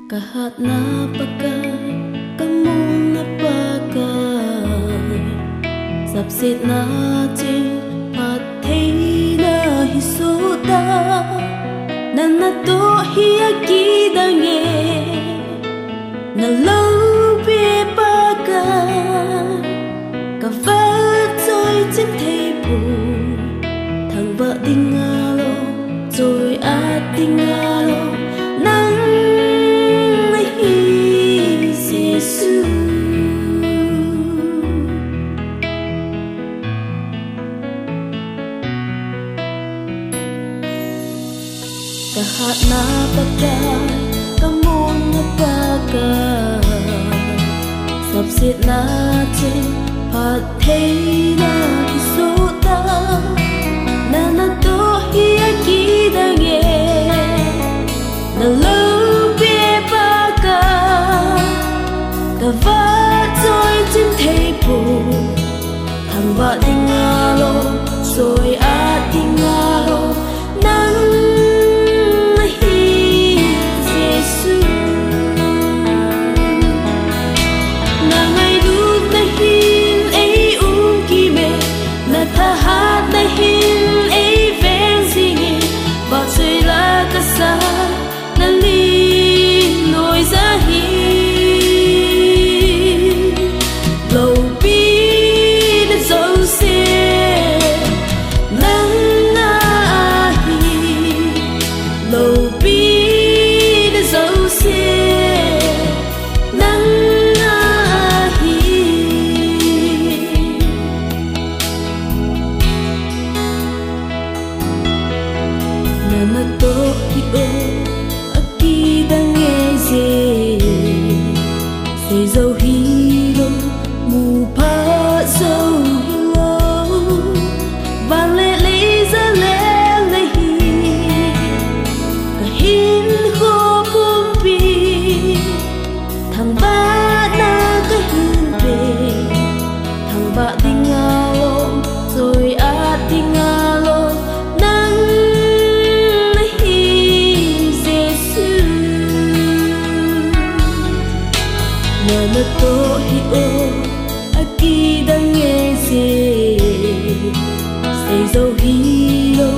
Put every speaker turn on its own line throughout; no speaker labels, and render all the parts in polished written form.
Kahit napagay, kamong napagay Sapsit natin patay na hisuda Na nato hiyagidangye Na laubi bagay Kavat rồi trên thầy bù Thằng vợ tình alo rồi tình alo nắng Giêsu Kahit napagay kamong napagay Sapsit natin patay na isuda Na nato hiyagidangye Na laubi bagay Kavat rồi trên thầy bù Thằng vợ tình alo rồi tình alo nắng Giêsu Na ngày đút na hin ấy kime Na tha hát na hin ấy ven zingi Và chơi la ca sa na li nổi ra hi Lâu bi đã dấu xe nắng na hi Lâu bi đã dấu xe nắng na hi Na nato hi aki đang nghe gì Say dấu hi lo mù pa dấu hi lo Và lệ lý ra lệ lệ hi Cả hin khô bùm bì Thằng ba na cái hin về Thằng ba tình alo rồi tình alo nắng Giêsu Na nato hi aki đang nghe gì Say dấu hi lo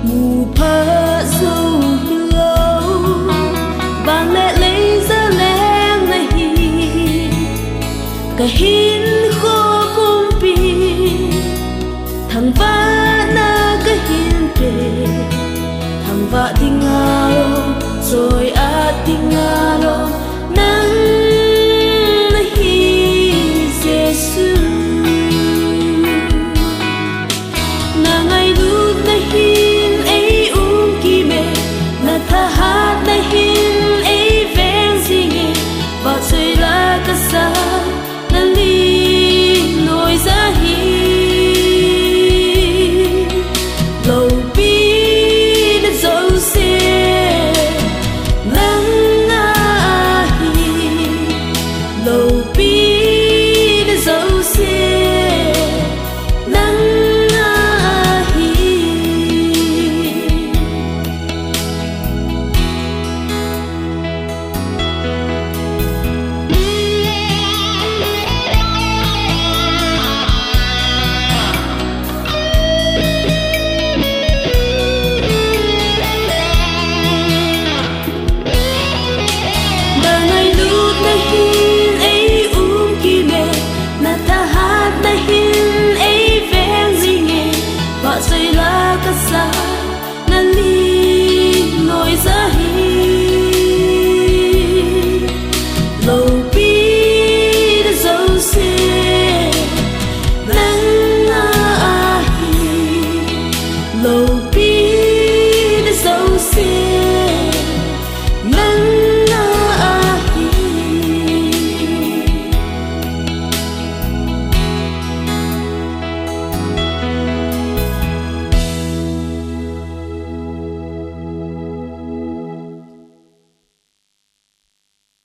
mù pa dấu hi lo Và lệ lấy ra lẽ này hi Cả hi